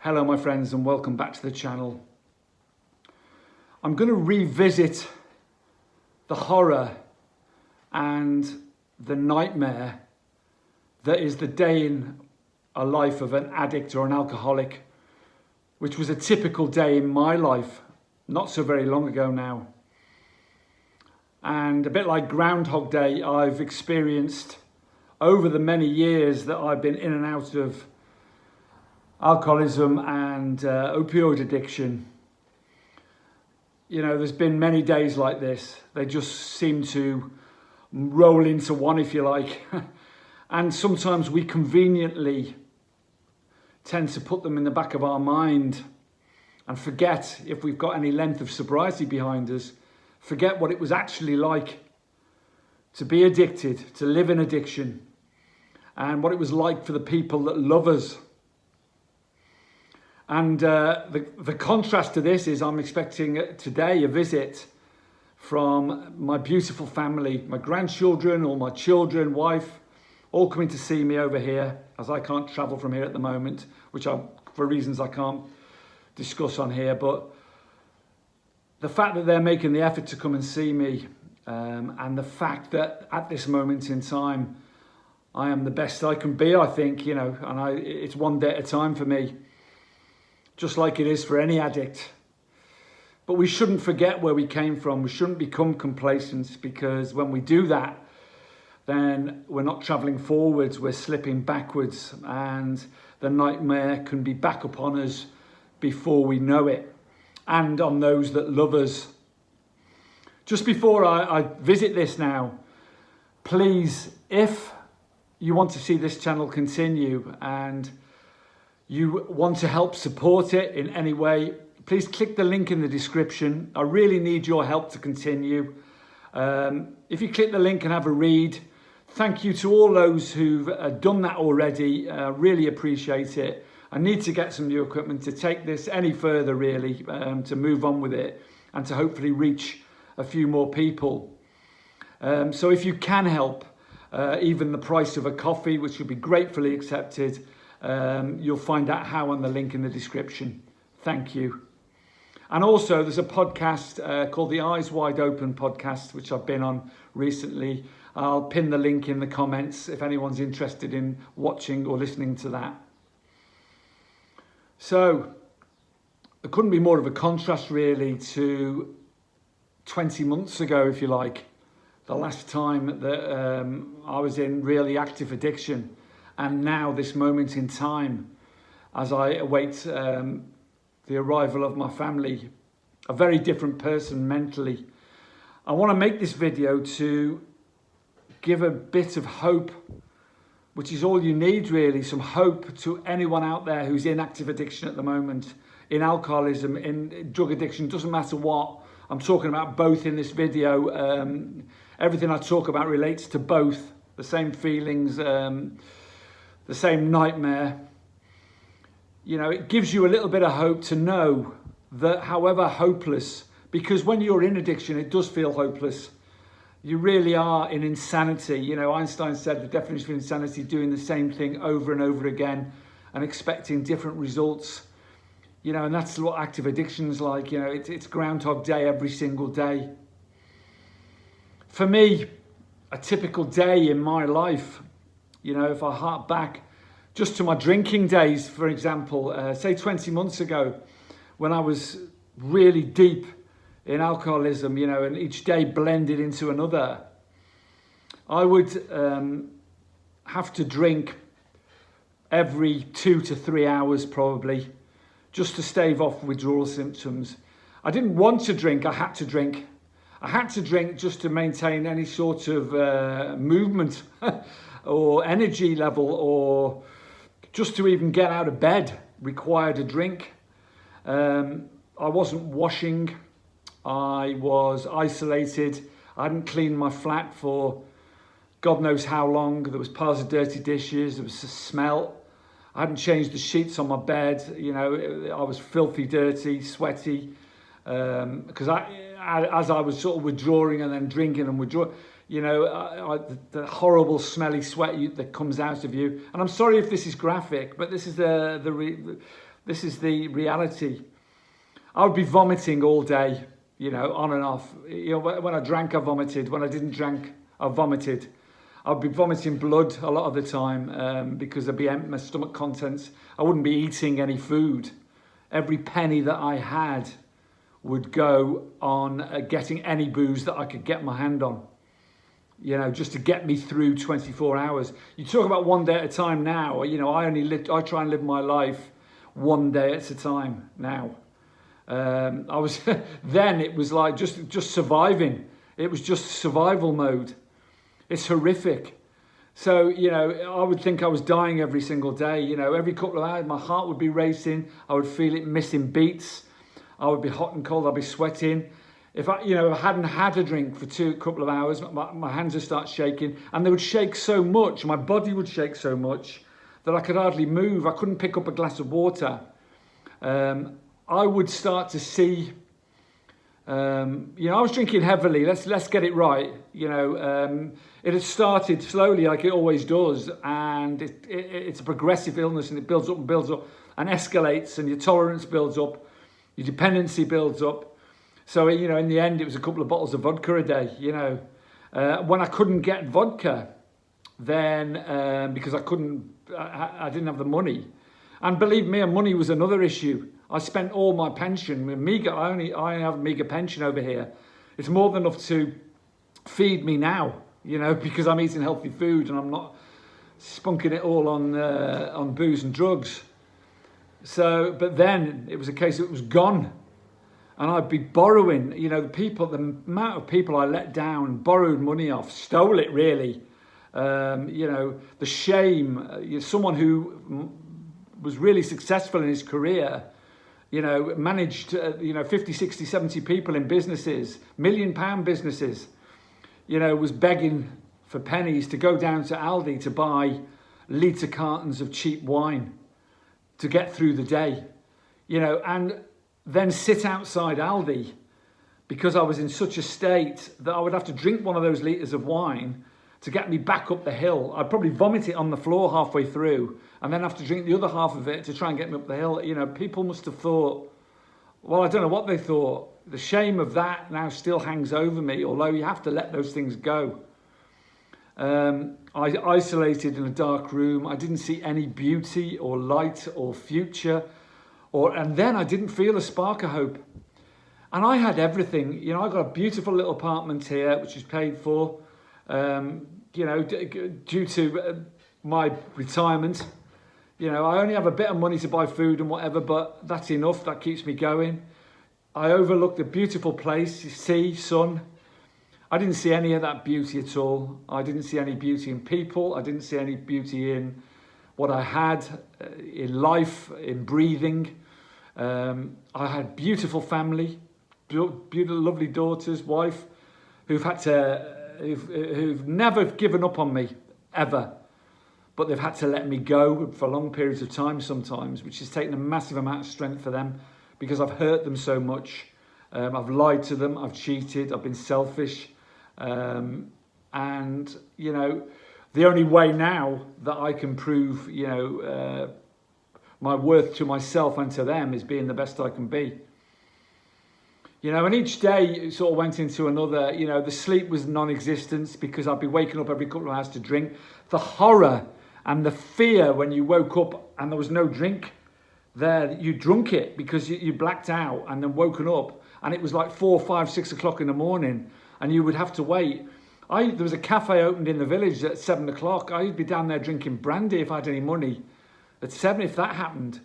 Hello my friends and welcome back to the channel. I'm going to revisit the horror and the nightmare that is the day in a life of an addict or an alcoholic, which was a typical day in my life not so very long ago now. And a bit like Groundhog Day, I've experienced over the many years that I've been in and out of alcoholism and opioid addiction. You know, there's been many days like this. They just seem to roll into one, if you like. And sometimes we conveniently tend to put them in the back of our mind and forget, if we've got any length of sobriety behind us, forget what it was actually like to be addicted, to live in addiction, and what it was like for the people that love us. And the contrast to this is I'm expecting today a visit from my beautiful family, my grandchildren, all my children, wife, all coming to see me over here, as I can't travel from here at the moment, which for reasons I can't discuss on here. But the fact that they're making the effort to come and see me, and the fact that at this moment in time, I am the best I can be, I think, you know, and it's one day at a time for me, just like it is for any addict. But we shouldn't forget where we came from. We shouldn't become complacent, because when we do that, then we're not traveling forwards, we're slipping backwards, and the nightmare can be back upon us before we know it, and on those that love us. Just before I visit this now, please, if you want to see this channel continue and you want to help support it in any way, please click the link in the description. I really need your help to continue. If you click the link and have a read, thank you to all those who've done that already. Really appreciate it. I need to get some new equipment to take this any further, really, to move on with it and to hopefully reach a few more people. So if you can help, even the price of a coffee, which will be gratefully accepted, you'll find out how on the link in the description. Thank you. And also there's a podcast called the Eyes Wide Open podcast, which I've been on recently. I'll pin the link in the comments if anyone's interested in watching or listening to that. So it couldn't be more of a contrast really to 20 months ago, if you like, the last time that I was in really active addiction. And now this moment in time, as I await the arrival of my family, a very different person mentally. I want to make this video to give a bit of hope, which is all you need really, some hope to anyone out there who's in active addiction at the moment, in alcoholism, in drug addiction, doesn't matter what. I'm talking about both in this video. Everything I talk about relates to both, the same feelings, the same nightmare. You know, it gives you a little bit of hope to know that however hopeless, because when you're in addiction, it does feel hopeless. You really are in insanity. You know, Einstein said the definition of insanity, doing the same thing over and over again and expecting different results. You know, and that's what active addiction is like. You know, it's Groundhog Day every single day. For me, a typical day in my life, you know, if I hark back just to my drinking days, for example, say 20 months ago, when I was really deep in alcoholism, you know, and each day blended into another, I would have to drink every 2 to 3 hours probably, just to stave off withdrawal symptoms. I didn't want to drink, I had to drink. I had to drink just to maintain any sort of movement or energy level, or just to even get out of bed required a drink. I wasn't washing. I was isolated. I hadn't cleaned my flat for God knows how long. There was piles of dirty dishes. There was a smell. I hadn't changed the sheets on my bed. You know, I was filthy, dirty, sweaty. Because as I was sort of withdrawing and then drinking and withdrawing, you know, the horrible smelly sweat that comes out of you. And I'm sorry if this is graphic, but this is the This is the reality. I would be vomiting all day, you know, on and off. You know, when I drank, I vomited. When I didn't drink, I vomited. I'd be vomiting blood a lot of the time because I'd be empty, my stomach contents. I wouldn't be eating any food. Every penny that I had would go on getting any booze that I could get my hand on, you know, just to get me through 24 hours. You talk about one day at a time now. You know, I try and live my life one day at a time now. I was then it was like just surviving. It was just survival mode. It's horrific. So, you know, I would think I was dying every single day. You know, every couple of hours my heart would be racing. I would feel it missing beats. I would be hot and cold. I'd be sweating. If I hadn't had a drink for couple of hours, my hands would start shaking, and they would shake so much. My body would shake so much that I could hardly move. I couldn't pick up a glass of water. I would start to see, you know, I was drinking heavily. Let's get it right. You know, it had started slowly, like it always does, and it's a progressive illness, and it builds up and escalates, and your tolerance builds up, your dependency builds up. So, you know, in the end, it was a couple of bottles of vodka a day. You know, when I couldn't get vodka, then because I didn't have the money. And believe me, money was another issue. I spent all my pension. I have a meager pension over here. It's more than enough to feed me now, you know, because I'm eating healthy food and I'm not spunking it all on booze and drugs. So, but then it was a case it was gone. And I'd be borrowing, you know, the amount of people I let down, borrowed money off, stole it really. You know, the shame, someone who was really successful in his career, you know, managed, 50, 60, 70 people in businesses, £1 million businesses, you know, was begging for pennies to go down to Aldi to buy litre cartons of cheap wine to get through the day, you know, and then sit outside Aldi because I was in such a state that I would have to drink one of those litres of wine to get me back up the hill. I'd probably vomit it on the floor halfway through and then have to drink the other half of it to try and get me up the hill. You know, people must have thought, well, I don't know what they thought. The shame of that now still hangs over me, although you have to let those things go. I isolated in a dark room. I didn't see any beauty or light or future. And then I didn't feel a spark of hope. And I had everything. You know, I got a beautiful little apartment here, which is paid for, you know, due to my retirement. You know, I only have a bit of money to buy food and whatever, but that's enough. That keeps me going. I overlooked a beautiful place, sea, sun. I didn't see any of that beauty at all. I didn't see any beauty in people. I didn't see any beauty in what I had, in life, in breathing. I had beautiful family, beautiful, lovely daughters, wife, who've never given up on me, ever. But they've had to let me go for long periods of time sometimes, which has taken a massive amount of strength for them because I've hurt them so much. I've lied to them, I've cheated, I've been selfish. And, you know, the only way now that I can prove, you know, my worth to myself and to them is being the best I can be. You know, and each day sort of went into another. You know, the sleep was non-existent because I'd be waking up every couple of hours to drink. The horror and the fear when you woke up and there was no drink there, you drunk it because you blacked out and then woken up and it was like 4, 5, 6 o'clock in the morning and you would have to wait. There was a cafe opened in the village at 7 o'clock. I'd be down there drinking brandy if I had any money at 7 if that happened.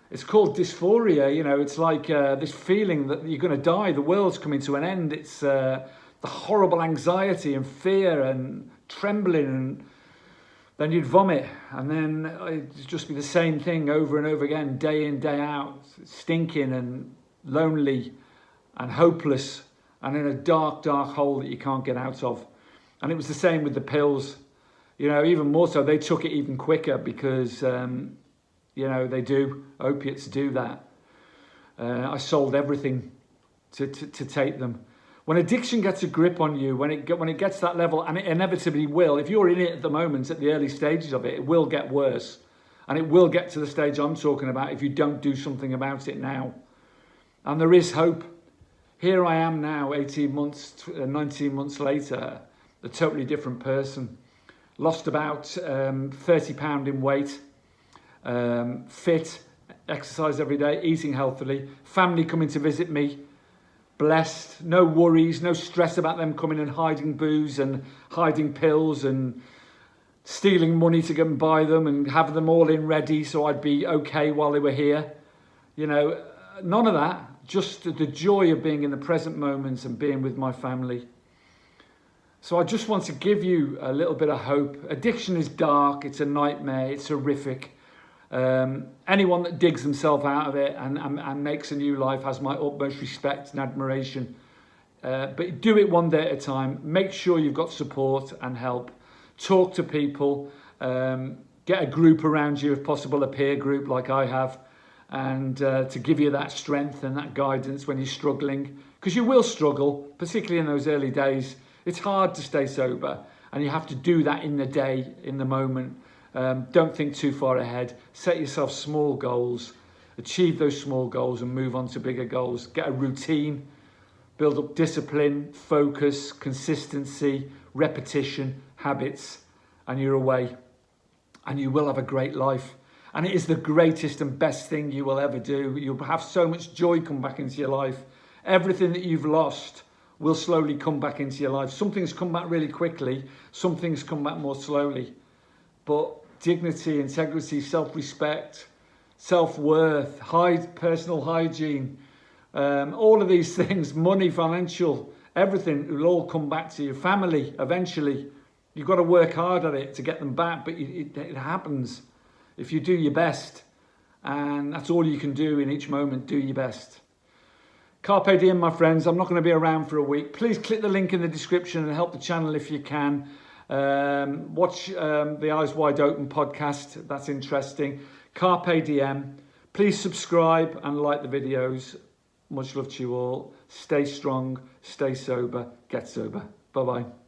It's called dysphoria, you know, it's like this feeling that you're going to die, the world's coming to an end. It's the horrible anxiety and fear and trembling, and then you'd vomit, and then it'd just be the same thing over and over again, day in, day out, stinking and lonely and hopeless and in a dark, dark hole that you can't get out of. And it was the same with the pills, you know, even more so. They took it even quicker because... you know, opiates do that. I sold everything to take them. When addiction gets a grip on you, when it gets to that level, and it inevitably will, if you're in it at the moment, at the early stages of it, it will get worse. And it will get to the stage I'm talking about if you don't do something about it now. And there is hope. Here I am now, 18 months, 19 months later, a totally different person. Lost about 30 pounds in weight, fit, exercise every day, eating healthily, family coming to visit me, blessed, no worries, no stress about them coming and hiding booze and hiding pills and stealing money to go and buy them and have them all in ready so I'd be okay while they were here. You know, none of that, just the joy of being in the present moment and being with my family. So I just want to give you a little bit of hope. Addiction is dark, it's a nightmare, it's horrific. Anyone that digs themselves out of it and makes a new life has my utmost respect and admiration. But do it one day at a time. Make sure you've got support and help. Talk to people. Get a group around you, if possible, a peer group like I have, and to give you that strength and that guidance when you're struggling. Because you will struggle, particularly in those early days. It's hard to stay sober, and you have to do that in the day, in the moment. Don't think too far ahead. Set yourself small goals, achieve those small goals and move on to bigger goals. Get a routine, build up discipline, focus, consistency, repetition, habits, and you're away. And you will have a great life. And it is the greatest and best thing you will ever do. You'll have so much joy come back into your life. Everything that you've lost will slowly come back into your life. Some things come back really quickly, some things come back more slowly. But dignity, integrity, self-respect, self-worth, personal hygiene, all of these things, money, financial, everything will all come back to you. Family, eventually. You've got to work hard at it to get them back, but it happens if you do your best. And that's all you can do in each moment, do your best. Carpe diem, my friends. I'm not going to be around for a week. Please click the link in the description and help the channel if you can. Watch the Eyes Wide Open podcast. That's interesting. Carpe diem. Please subscribe and like the videos. Much love to you all. Stay strong, stay sober, get sober. Bye-bye.